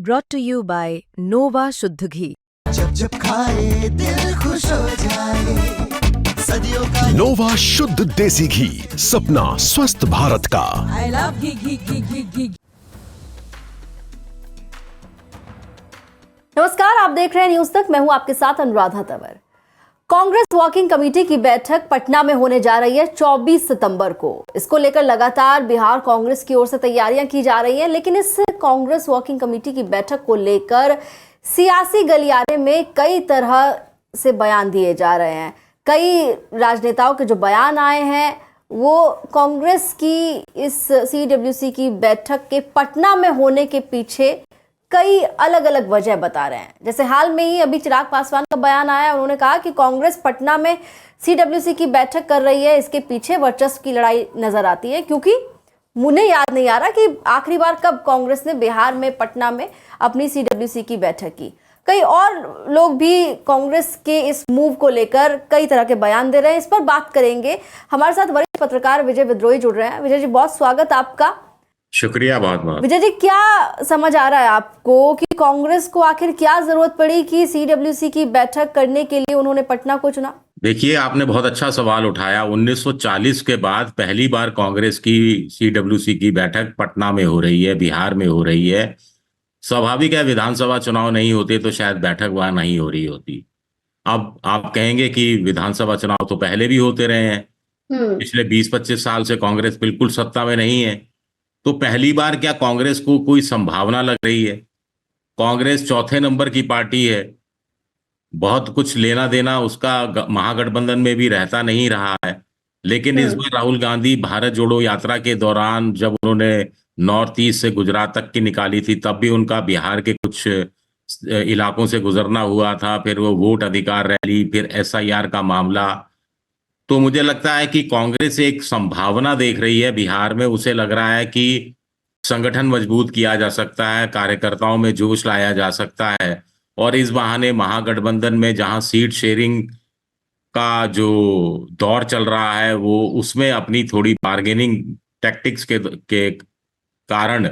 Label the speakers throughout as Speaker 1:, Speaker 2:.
Speaker 1: brought to you by Nova शुद्ध घी।
Speaker 2: जब जब खाए दिल खुश हो जाए, सदियों का
Speaker 3: नोवा शुद्ध देसी घी, सपना स्वस्थ भारत का।
Speaker 4: I love घी।
Speaker 5: नमस्कार, आप देख रहे हैं न्यूज तक। मैं हूं आपके साथ अनुराधा तंवर। कांग्रेस वर्किंग कमेटी की बैठक पटना में होने जा रही है 24 सितंबर को। इसको लेकर लगातार बिहार कांग्रेस की ओर से तैयारियां की जा रही हैं, लेकिन इस कांग्रेस वर्किंग कमेटी की बैठक को लेकर सियासी गलियारे में कई तरह से बयान दिए जा रहे हैं। कई राजनेताओं के जो बयान आए हैं वो कांग्रेस की इस CWC की बैठक के पटना में होने के पीछे कई अलग अलग वजह बता रहे हैं। जैसे हाल में ही अभी चिराग पासवान का बयान आया, उन्होंने कहा कि कांग्रेस पटना में CWC की बैठक कर रही है, इसके पीछे वर्चस्व की लड़ाई नजर आती है, क्योंकि मुझे याद नहीं आ रहा कि आखिरी बार कब कांग्रेस ने बिहार में पटना में अपनी CWC की बैठक की। कई और लोग भी कांग्रेस के इस मूव को लेकर कई तरह के बयान दे रहे हैं। इस पर बात करेंगे। हमारे साथ वरिष्ठ पत्रकार विजय विद्रोही जुड़ रहे हैं। विजय जी, बहुत स्वागत आपका।
Speaker 6: शुक्रिया, बहुत बहुत।
Speaker 5: विजय जी, क्या समझ आ रहा है आपको कि कांग्रेस को आखिर क्या जरूरत पड़ी कि CWC की बैठक करने के लिए उन्होंने पटना को चुना?
Speaker 6: देखिए, आपने बहुत अच्छा सवाल उठाया। 1940 के बाद पहली बार कांग्रेस की CWC की बैठक पटना में हो रही है, बिहार में हो रही है। स्वाभाविक है, विधानसभा चुनाव नहीं होते तो शायद बैठक वहां नहीं हो रही होती। अब आप कहेंगे कि विधानसभा चुनाव तो पहले भी होते रहे हैं, पिछले 20-25 साल से कांग्रेस बिल्कुल सत्ता में नहीं है, तो पहली बार क्या कांग्रेस को कोई संभावना लग रही है? कांग्रेस चौथे नंबर की पार्टी है, बहुत कुछ लेना देना उसका महागठबंधन में भी रहता नहीं रहा है। लेकिन इस बार राहुल गांधी भारत जोड़ो यात्रा के दौरान जब उन्होंने नॉर्थ ईस्ट से गुजरात तक की निकाली थी, तब भी उनका बिहार के कुछ इलाकों से गुजरना हुआ था। फिर वो वोट अधिकार रैली, फिर SIR का मामला। तो मुझे लगता है कि कांग्रेस एक संभावना देख रही है बिहार में। उसे लग रहा है कि संगठन मजबूत किया जा सकता है, कार्यकर्ताओं में जोश लाया जा सकता है, और इस बहाने महागठबंधन में जहां सीट शेयरिंग का जो दौर चल रहा है वो उसमें अपनी थोड़ी बार्गेनिंग टैक्टिक्स के कारण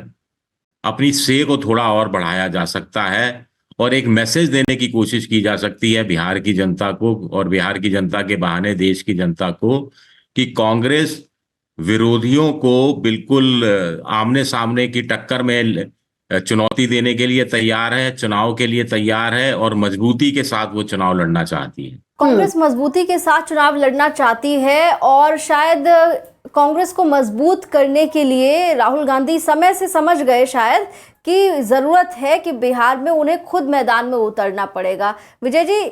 Speaker 6: अपनी से को थोड़ा और बढ़ाया जा सकता है, और एक मैसेज देने की कोशिश की जा सकती है बिहार की जनता को, और बिहार की जनता के बहाने देश की जनता को, कि कांग्रेस विरोधियों को बिल्कुल आमने सामने की टक्कर में चुनौती देने के लिए तैयार है, चुनाव के लिए तैयार है, और मजबूती के साथ वो चुनाव लड़ना चाहती है।
Speaker 5: कांग्रेस मजबूती के साथ चुनाव लड़ना चाहती है, और शायद कांग्रेस को मजबूत करने के लिए राहुल गांधी समय से समझ गए शायद कि जरूरत है कि बिहार में उन्हें खुद मैदान में उतरना पड़ेगा। विजय जी,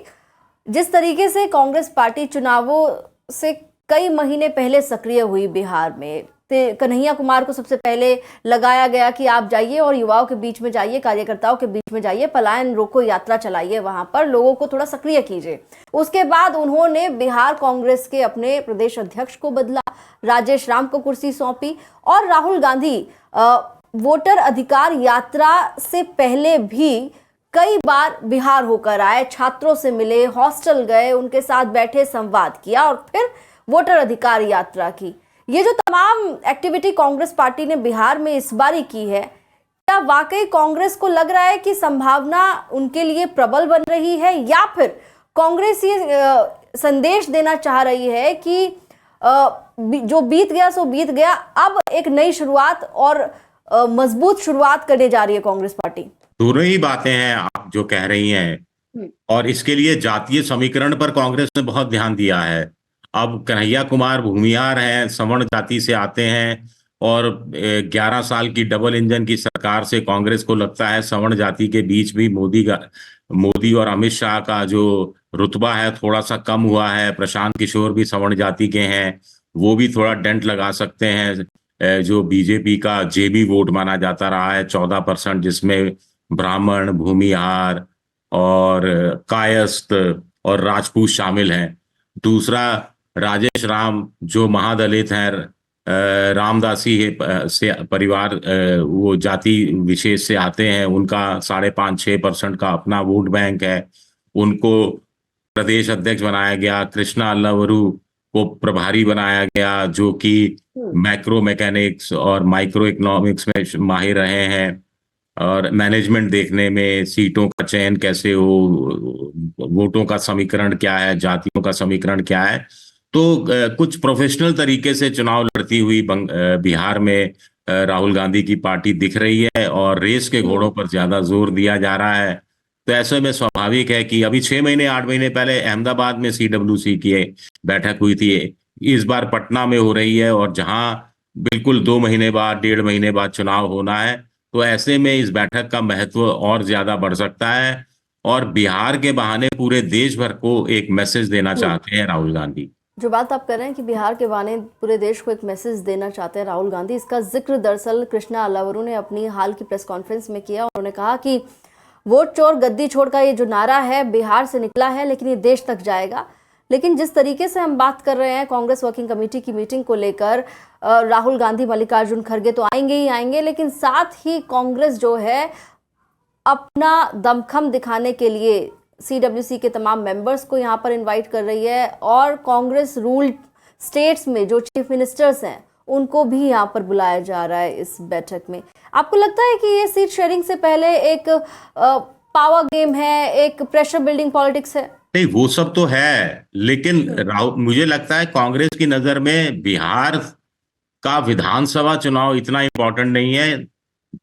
Speaker 5: जिस तरीके से कांग्रेस पार्टी चुनावों से कई महीने पहले सक्रिय हुई बिहार में, कन्हैया कुमार को सबसे पहले लगाया गया कि आप जाइए और युवाओं के बीच में जाइए, कार्यकर्ताओं के बीच में जाइए, पलायन रोको यात्रा चलाइए, वहां पर लोगों को थोड़ा सक्रिय कीजिए। उसके बाद उन्होंने बिहार कांग्रेस के अपने प्रदेश अध्यक्ष को बदला, राजेश राम को कुर्सी सौंपी, और राहुल गांधी वोटर अधिकार यात्रा से पहले भी कई बार बिहार होकर आए, छात्रों से मिले, हॉस्टल गए, उनके साथ बैठे, संवाद किया, और फिर वोटर अधिकार यात्रा की। ये जो तमाम एक्टिविटी कांग्रेस पार्टी ने बिहार में इस बार ही की है, क्या वाकई कांग्रेस को लग रहा है कि संभावना उनके लिए प्रबल बन रही है, या फिर कांग्रेस ये संदेश देना चाह रही है कि जो बीत गया सो बीत गया, अब एक नई शुरुआत और मजबूत शुरुआत करने जा रही है कांग्रेस पार्टी? दोनों
Speaker 6: ही बातें हैं आप जो कह रही हैं, और इसके लिए जातीय समीकरण पर कांग्रेस ने बहुत ध्यान दिया है। अब कन्हैया कुमार भूमिहार हैं, सवर्ण जाति से आते हैं, और 11 साल की डबल इंजन की सरकार से कांग्रेस को लगता है सवर्ण जाति के बीच भी मोदी और अमित शाह का जो रुतबा है थोड़ा सा कम हुआ है। प्रशांत किशोर भी सवर्ण जाति के हैं, वो भी थोड़ा डेंट लगा सकते हैं जो बीजेपी का जेबी वोट माना जाता रहा है 14%, जिसमें ब्राह्मण, भूमिहार और कायस्थ और राजपूत शामिल हैं। दूसरा, राजेश राम जो महादलित हैं, रामदासी से परिवार, वो जाति विशेष से आते हैं, उनका 5.5-6% का अपना वोट बैंक है। उनको प्रदेश अध्यक्ष बनाया गया। कृष्णा अल्लावरू को प्रभारी बनाया गया, जो कि मैक्रो मैकेनिक्स और माइक्रो इकोनॉमिक्स में माहिर रहे हैं। और मैनेजमेंट देखने में, सीटों का चयन कैसे हो, वोटों का समीकरण क्या है, जातियों का समीकरण क्या है। तो कुछ प्रोफेशनल तरीके से चुनाव लड़ती हुई बिहार में राहुल गांधी की पार्टी दिख रही है और रेस के घोड़ों पर ज्यादा जोर दिया जा रहा है। तो ऐसे में स्वाभाविक है कि अभी 6 महीने 8 महीने पहले अहमदाबाद में CWC की बैठक हुई थी, इस बार पटना में हो रही है, और जहां बिल्कुल 2 महीने बाद, 1.5 महीने बाद चुनाव होना है। तो ऐसे में इस बैठक का महत्व और ज्यादा बढ़ सकता है, और बिहार के बहाने पूरे देश भर को एक मैसेज देना चाहते हैं राहुल गांधी।
Speaker 5: जो बात आप कर रहे हैं कि बिहार के बहाने पूरे देश को एक मैसेज देना चाहते हैं राहुल गांधी, इसका जिक्र दरअसल कृष्णा अलावरू ने अपनी हाल की प्रेस कॉन्फ्रेंस में किया। उन्होंने कहा कि वोट चोर गद्दी छोड़ का ये जो नारा है बिहार से निकला है, लेकिन ये देश तक जाएगा। लेकिन जिस तरीके से हम बात कर रहे हैं कांग्रेस वर्किंग कमेटी की मीटिंग को लेकर, राहुल गांधी, मल्लिकार्जुन खड़गे तो आएंगे ही आएंगे, लेकिन साथ ही कांग्रेस जो है अपना दमखम दिखाने के लिए CWC के तमाम मेंबर्स को यहाँ पर इनवाइट कर रही है, और कांग्रेस रूल्ड स्टेट्स में जो चीफ मिनिस्टर्स हैं उनको भी यहाँ पर बुलाया जा रहा है इस बैठक में। आपको लगता है कि ये सीट शेयरिंग से पहले एक पावर गेम है, एक प्रेशर बिल्डिंग पॉलिटिक्स है?
Speaker 6: नहीं, वो सब तो है, लेकिन मुझे लगता है कांग्रेस की नजर में बिहार का विधानसभा चुनाव इतना इंपॉर्टेंट नहीं है।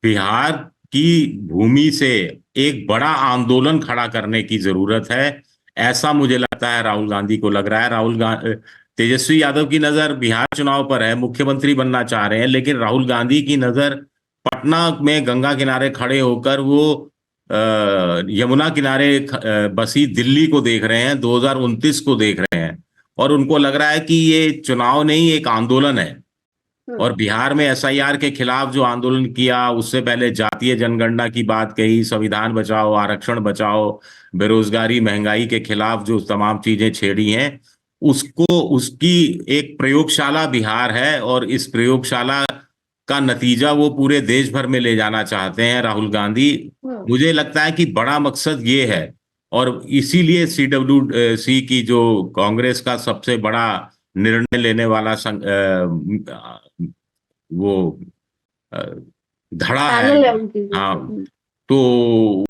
Speaker 6: बिहार की भूमि से एक बड़ा आंदोलन खड़ा करने की जरूरत है, ऐसा मुझे लगता है राहुल गांधी को लग रहा है। तेजस्वी यादव की नजर बिहार चुनाव पर है, मुख्यमंत्री बनना चाह रहे हैं, लेकिन राहुल गांधी की नजर पटना में गंगा किनारे खड़े होकर वो यमुना किनारे बसी दिल्ली को देख रहे हैं, 2029 को देख रहे हैं, और उनको लग रहा है कि ये चुनाव नहीं, एक आंदोलन है। और बिहार में SIR के खिलाफ जो आंदोलन किया, उससे पहले जातीय जनगणना की बात कही, संविधान बचाओ, आरक्षण बचाओ, बेरोजगारी, महंगाई के खिलाफ जो तमाम चीजें छेड़ी हैं, उसकी एक प्रयोगशाला बिहार है, और इस प्रयोगशाला का नतीजा वो पूरे देश भर में ले जाना चाहते हैं राहुल गांधी। मुझे लगता है कि बड़ा मकसद ये है, और इसीलिए CWC की जो कांग्रेस का सबसे बड़ा निर्णय लेने वाला वो धड़ा है, हाँ, तो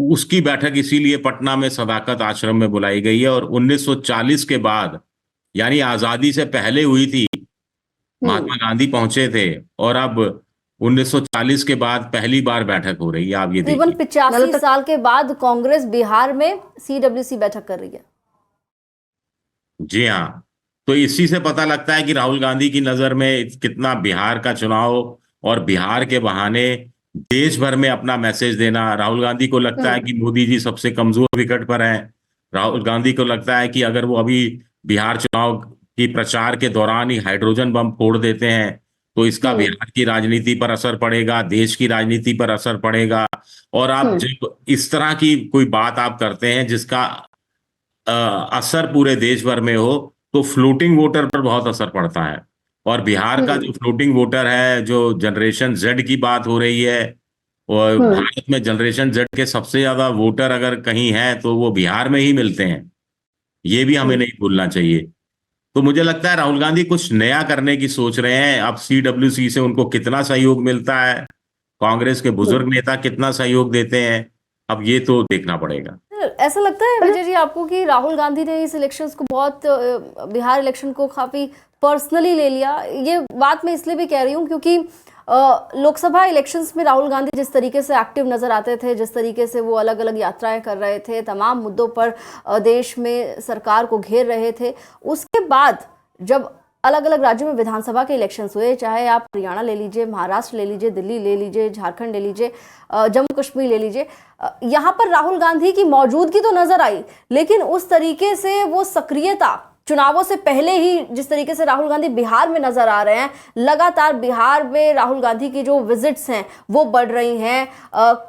Speaker 6: उसकी बैठक इसीलिए पटना में सदाकत आश्रम में बुलाई गई है, और 1940 के बाद, यानी आजादी से पहले हुई थी, महात्मा गांधी पहुंचे थे, और अब 1940 के बाद पहली बार बैठक हो रही है। आप ये देखिए,
Speaker 5: तकरीबन 85 साल के बाद कांग्रेस बिहार में CWC बैठक कर रही है।
Speaker 6: जी हाँ, तो इसी से पता लगता है कि राहुल गांधी की नजर में कितना बिहार का चुनाव और बिहार के बहाने देश भर में अपना मैसेज देना। राहुल गांधी को लगता है कि मोदी जी सबसे कमजोर विकेट पर हैं। राहुल गांधी को लगता है कि अगर वो अभी बिहार चुनाव की प्रचार के दौरान ही हाइड्रोजन बम फोड़ देते हैं तो इसका बिहार की राजनीति पर असर पड़ेगा, देश की राजनीति पर असर पड़ेगा। और आप जब इस तरह की कोई बात आप करते हैं जिसका असर पूरे देश भर में हो, तो फ्लोटिंग वोटर पर बहुत असर पड़ता है। और बिहार का जो फ्लोटिंग वोटर है, जो जनरेशन Z की बात हो रही है, और भारत में जनरेशन Z के सबसे ज्यादा वोटर अगर कहीं हैं तो वो बिहार में ही मिलते हैं, ये भी हमें नहीं भूलना चाहिए। तो मुझे लगता है राहुल गांधी कुछ नया करने की सोच रहे हैं। अब CWC से उनको कितना सहयोग मिलता है, कांग्रेस के बुजुर्ग नेता कितना सहयोग देते हैं, अब ये तो देखना पड़ेगा।
Speaker 5: ऐसा लगता है विजय जी आपको कि राहुल गांधी ने इस इलेक्शंस को बहुत, बिहार इलेक्शन को काफी पर्सनली ले लिया? ये बात मैं इसलिए भी कह रही हूँ क्योंकि लोकसभा इलेक्शंस में राहुल गांधी जिस तरीके से एक्टिव नजर आते थे, जिस तरीके से वो अलग अलग यात्राएं कर रहे थे, तमाम मुद्दों पर देश में सरकार को घेर रहे थे, उसके बाद जब अलग अलग राज्यों में विधानसभा के इलेक्शंस हुए, चाहे आप हरियाणा ले लीजिए, महाराष्ट्र ले लीजिए, दिल्ली ले लीजिए, झारखंड ले लीजिए, जम्मू कश्मीर ले लीजिए, यहाँ पर राहुल गांधी की मौजूदगी तो नजर आई, लेकिन उस तरीके से वो सक्रियता चुनावों से पहले ही जिस तरीके से राहुल गांधी बिहार में नजर आ रहे हैं, लगातार बिहार में राहुल गांधी की जो विजिट्स हैं वो बढ़ रही हैं,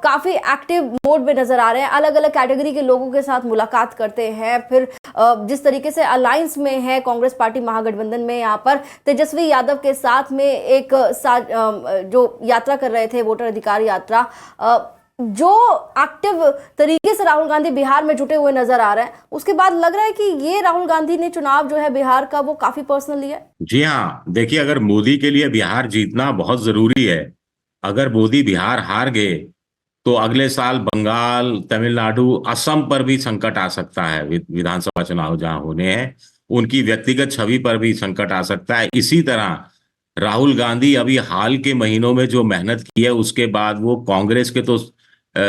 Speaker 5: काफी एक्टिव मोड में नजर आ रहे हैं, अलग अलग कैटेगरी के लोगों के साथ मुलाकात करते हैं। फिर जिस तरीके से अलायंस में है कांग्रेस पार्टी महागठबंधन में, यहाँ पर तेजस्वी यादव के साथ में एक जो यात्रा कर रहे थे, वोटर अधिकार यात्रा, जो एक्टिव तरीके से राहुल गांधी बिहार में जुटे हुए नजर आ रहे हैं, उसके बाद लग रहा है कि ये राहुल गांधी ने चुनाव जो है बिहार का वो काफी पर्सनल लिया है।
Speaker 6: जी हाँ, देखिए, अगर मोदी के लिए बिहार जीतना बहुत जरूरी है, अगर मोदी बिहार हार गए तो अगले साल बंगाल, तमिलनाडु, असम पर भी संकट आ सकता है। विधानसभा चुनाव जहां होने हैं, उनकी व्यक्तिगत छवि पर भी संकट आ सकता है। इसी तरह राहुल गांधी अभी हाल के महीनों में जो मेहनत की है, उसके बाद वो कांग्रेस के तो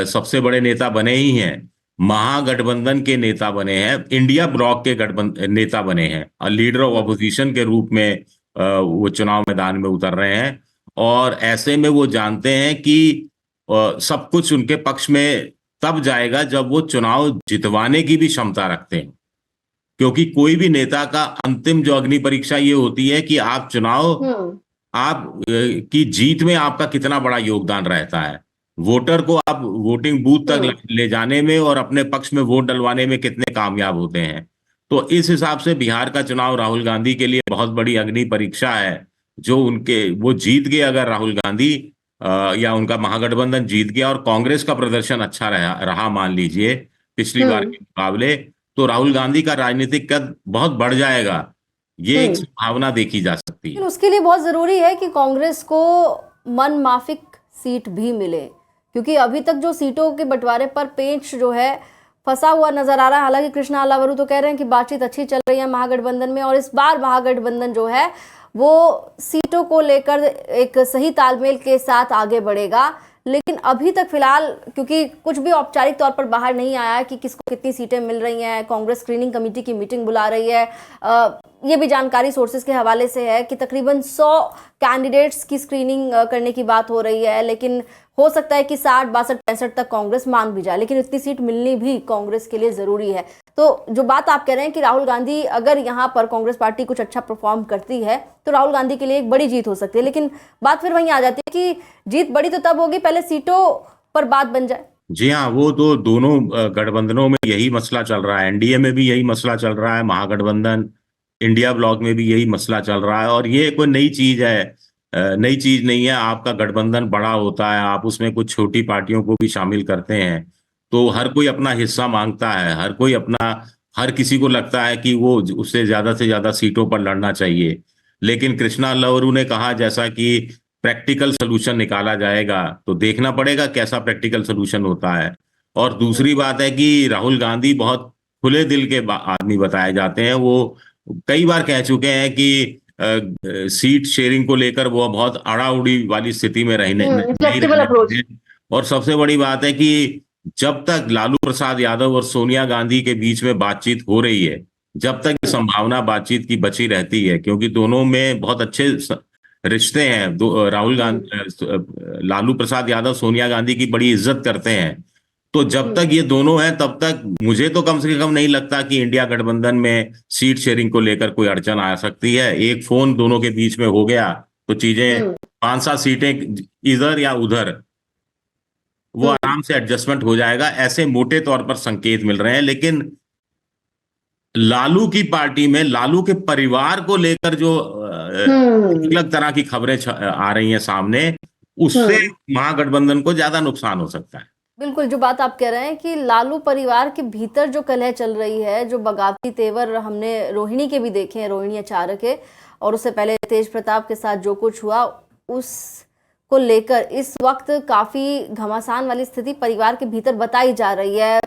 Speaker 6: सबसे बड़े नेता बने ही हैं, महागठबंधन के नेता बने हैं, इंडिया ब्लॉक के गठबंधन नेता बने हैं, और लीडर ऑफ अपोजिशन के रूप में वो चुनाव मैदान में उतर रहे हैं। और ऐसे में वो जानते हैं कि सब कुछ उनके पक्ष में तब जाएगा जब वो चुनाव जितवाने की भी क्षमता रखते हैं। क्योंकि कोई भी नेता का अंतिम जो अग्नि परीक्षा ये होती है कि आप चुनाव, आप की जीत में आपका कितना बड़ा योगदान रहता है, वोटर को आप वोटिंग बूथ तक ले जाने में और अपने पक्ष में वोट डलवाने में कितने कामयाब होते हैं। तो इस हिसाब से बिहार का चुनाव राहुल गांधी के लिए बहुत बड़ी अग्नि परीक्षा है। जो वो जीत गए अगर राहुल गांधी, या उनका महागठबंधन जीत गया और कांग्रेस का प्रदर्शन अच्छा रहा मान लीजिए पिछली बार के मुकाबले, तो राहुल गांधी का राजनीतिक कद बहुत बढ़ जाएगा। ये एक संभावना देखी जा सकती है।
Speaker 5: उसके लिए बहुत जरूरी है कि कांग्रेस को मन माफिक सीट भी मिले, क्योंकि अभी तक जो सीटों के बंटवारे पर पेंच जो है फंसा हुआ नजर आ रहा है। हालांकि कृष्णा अलावरू तो कह रहे हैं कि बातचीत अच्छी चल रही है महागठबंधन में, और इस बार महागठबंधन जो है वो सीटों को लेकर एक सही तालमेल के साथ आगे बढ़ेगा। लेकिन अभी तक फिलहाल क्योंकि कुछ भी औपचारिक तौर पर बाहर नहीं आया है कि किसको कितनी सीटें मिल रही हैं, कांग्रेस स्क्रीनिंग कमेटी की मीटिंग बुला रही है, ये भी जानकारी सोर्सेज के हवाले से है कि तकरीबन 100 कैंडिडेट्स की स्क्रीनिंग करने की बात हो रही है। लेकिन हो सकता है कि 60, 62, 65 तक कांग्रेस मान भी जाए, लेकिन इतनी सीट मिलनी भी कांग्रेस के लिए जरूरी है। तो जो बात आप कह रहे हैं कि राहुल गांधी अगर यहाँ पर कांग्रेस पार्टी कुछ अच्छा परफॉर्म करती है तो राहुल गांधी के लिए एक बड़ी जीत हो सकती है, लेकिन बात फिर वहीं आ जाती है कि जीत बड़ी तो तब होगी पहले सीटों पर बात बन जाए।
Speaker 6: जी हाँ, वो तो दोनों गठबंधनों में यही मसला चल रहा है। एनडीए में भी यही मसला चल रहा है, महागठबंधन इंडिया ब्लॉक में भी यही मसला चल रहा है। और ये कोई नई चीज है, नई चीज नहीं है। आपका गठबंधन बड़ा होता है, आप उसमें कुछ छोटी पार्टियों को भी शामिल करते हैं, तो हर कोई अपना हिस्सा मांगता है, हर किसी को लगता है कि वो उससे ज्यादा सीटों पर लड़ना चाहिए। लेकिन कृष्णा अलावरू ने कहा जैसा कि प्रैक्टिकल सोल्यूशन निकाला जाएगा, तो देखना पड़ेगा कैसा प्रैक्टिकल सोल्यूशन होता है। और दूसरी बात है कि राहुल गांधी बहुत खुले दिल के आदमी बताए जाते हैं। वो कई बार कह चुके हैं कि सीट शेयरिंग को लेकर वो बहुत अड़ाउड़ी वाली स्थिति में नहीं रहने। और सबसे बड़ी बात है कि जब तक लालू प्रसाद यादव और सोनिया गांधी के बीच में बातचीत हो रही है, जब तक ये संभावना बातचीत की बची रहती है, क्योंकि दोनों में बहुत अच्छे रिश्ते हैं। लालू प्रसाद यादव सोनिया गांधी की बड़ी इज्जत करते हैं। तो जब तक ये दोनों हैं तब तक मुझे तो कम से कम नहीं लगता कि इंडिया गठबंधन में सीट शेयरिंग को लेकर कोई अड़चन आ सकती है। एक फोन दोनों के बीच में हो गया तो चीजें 5-7 सीटें इधर या उधर वो आराम से एडजस्टमेंट हो जाएगा, ऐसे मोटे तौर पर संकेत मिल रहे हैं। लेकिन लालू की पार्टी में लालू के परिवार को लेकर जो अलग तरह की खबरें आ रही हैं सामने, उससे महागठबंधन को ज्यादा नुकसान हो सकता है।
Speaker 5: बिल्कुल, जो बात आप कह रहे हैं कि लालू परिवार के भीतर जो कलह चल रही है, जो बगावती तेवर हमने रोहिणी के भी देखे हैं, रोहिणी आचार्य के, और उससे पहले तेज प्रताप के साथ जो कुछ हुआ, उसको लेकर इस वक्त काफ़ी घमासान वाली स्थिति परिवार के भीतर बताई जा रही है।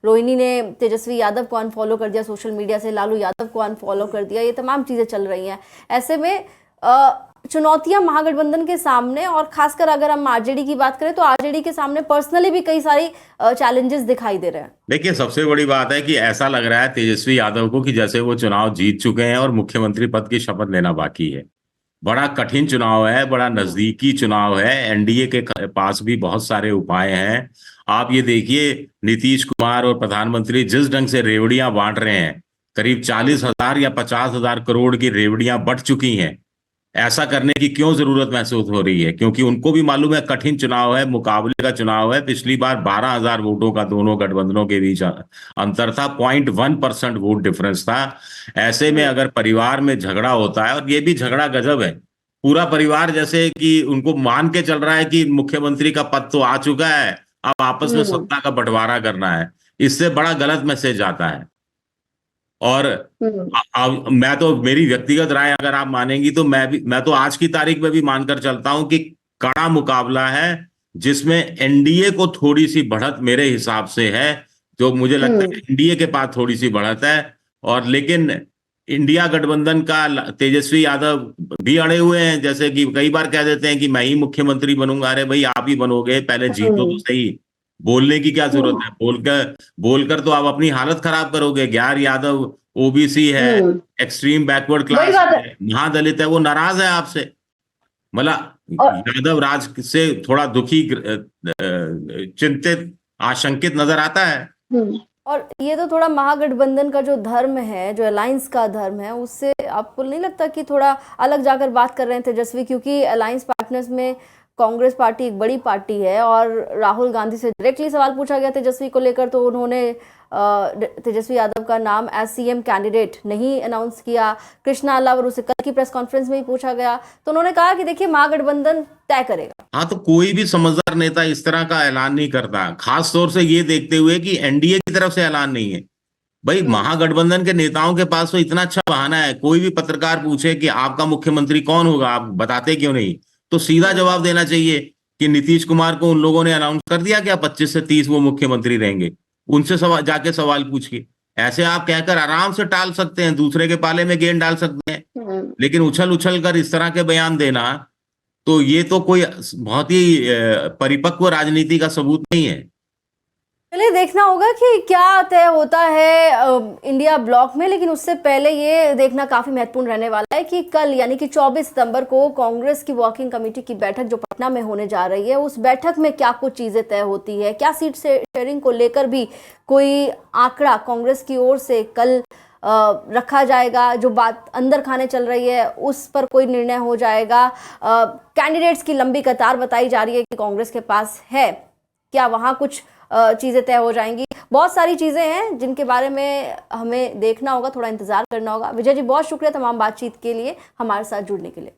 Speaker 5: रोहिणी ने तेजस्वी यादव को अनफॉलो कर दिया सोशल मीडिया से, लालू यादव को अनफॉलो कर दिया, ये तमाम चीज़ें चल रही हैं। ऐसे में चुनौतियां महागठबंधन के सामने, और खासकर अगर हम आरजेडी की बात करें तो आरजेडी के सामने पर्सनली भी कई सारी चैलेंजेस दिखाई दे रहे हैं।
Speaker 6: देखिए, सबसे बड़ी बात है कि ऐसा लग रहा है तेजस्वी यादव को कि जैसे वो चुनाव जीत चुके हैं और मुख्यमंत्री पद की शपथ लेना बाकी है। बड़ा कठिन चुनाव है, बड़ा नजदीकी चुनाव है, एनडीए के पास भी बहुत सारे उपाय हैं। आप ये देखिए, नीतीश कुमार और प्रधानमंत्री जिस ढंग से रेवड़ियां बांट रहे हैं, करीब 40,000 या 50,000 करोड़ की रेवड़ियां बंट चुकी हैं। ऐसा करने की क्यों जरूरत महसूस हो रही है? क्योंकि उनको भी मालूम है कठिन चुनाव है, मुकाबले का चुनाव है। पिछली बार 12,000 वोटों का दोनों गठबंधनों के बीच अंतर था, 0.1% वोट डिफरेंस था। ऐसे में अगर परिवार में झगड़ा होता है, और ये भी झगड़ा गजब है, पूरा परिवार जैसे कि उनको मान के चल रहा है कि मुख्यमंत्री का पद तो आ चुका है, अब आपस में सत्ता का बंटवारा करना है, इससे बड़ा गलत मैसेज आता है। और मैं तो, मेरी व्यक्तिगत राय अगर आप मानेंगी तो मैं तो आज की तारीख में भी मानकर चलता हूं कि कड़ा मुकाबला है जिसमें एनडीए को थोड़ी सी बढ़त मेरे हिसाब से है, जो मुझे लगता है एनडीए के पास थोड़ी सी बढ़त है। और लेकिन इंडिया गठबंधन का तेजस्वी यादव भी अड़े हुए हैं, जैसे कि कई बार कह देते हैं कि मैं ही मुख्यमंत्री बनूंगा। अरे भाई आप ही बनोगे, पहले जीतो तो सही। बोलने की क्या जरूरत है, बोलकर तो आप अपनी हालत खराब करोगे। ज्ञार यादव ओबीसी है, एक्सट्रीम बैकवर्ड क्लास है, महादलित है, वो नाराज है आपसे। मतलब यादव राज से थोड़ा दुखी, चिंतित, आशंकित नजर आता है।
Speaker 5: और ये तो थोड़ा महागठबंधन का जो धर्म है, जो अलायंस का धर्म है, उससे आपको नहीं लगता कि थोड़ा अलग जाकर बात कर रहे हैं तेजस्वी? क्योंकि अलायंस पार्टनर्स में कांग्रेस पार्टी एक बड़ी पार्टी है और राहुल गांधी से डायरेक्टली सवाल पूछा गया तेजस्वी को लेकर, तो उन्होंने तेजस्वी यादव का नाम एज सीएम कैंडिडेट नहीं अनाउंस किया। कृष्णा अलावर उसे कल की प्रेस कॉन्फ्रेंस में ही पूछा गया, तो उन्होंने कहा कि देखिए महागठबंधन तय करेगा।
Speaker 6: हाँ, तो कोई भी समझदार नेता इस तरह का ऐलान नहीं करता, खास तौर से ये देखते हुए कि एनडीए की तरफ से ऐलान नहीं है। भाई महागठबंधन के नेताओं के पास तो इतना अच्छा बहाना है, कोई भी पत्रकार पूछे कि आपका मुख्यमंत्री कौन होगा, आप बताते क्यों नहीं, तो सीधा जवाब देना चाहिए कि नीतीश कुमार को उन लोगों ने अनाउंस कर दिया क्या 25 से 30 वो मुख्यमंत्री रहेंगे, उनसे जाके सवाल पूछिए। ऐसे आप कहकर आराम से टाल सकते हैं, दूसरे के पाले में गेंद डाल सकते हैं, लेकिन उछल उछल कर इस तरह के बयान देना, तो ये तो कोई बहुत ही परिपक्व राजनीति का सबूत नहीं है।
Speaker 5: चलिए देखना होगा कि क्या तय होता है इंडिया ब्लॉक में, लेकिन उससे पहले ये देखना काफी महत्वपूर्ण रहने वाला है कि कल यानी कि 24 सितंबर को कांग्रेस की वर्किंग कमेटी की बैठक जो पटना में होने जा रही है, उस बैठक में क्या कुछ चीजें तय होती है, क्या सीट शेयरिंग को लेकर भी कोई आंकड़ा कांग्रेस की ओर से कल रखा जाएगा, जो बात अंदर खाने चल रही है उस पर कोई निर्णय हो जाएगा। कैंडिडेट्स की लंबी कतार बताई जा रही है कि कांग्रेस के पास है, क्या वहाँ कुछ चीज़ें तय हो जाएंगी? बहुत सारी चीज़ें हैं जिनके बारे में हमें देखना होगा, थोड़ा इंतजार करना होगा। विजय जी, बहुत शुक्रिया तमाम बातचीत के लिए, हमारे साथ जुड़ने के लिए।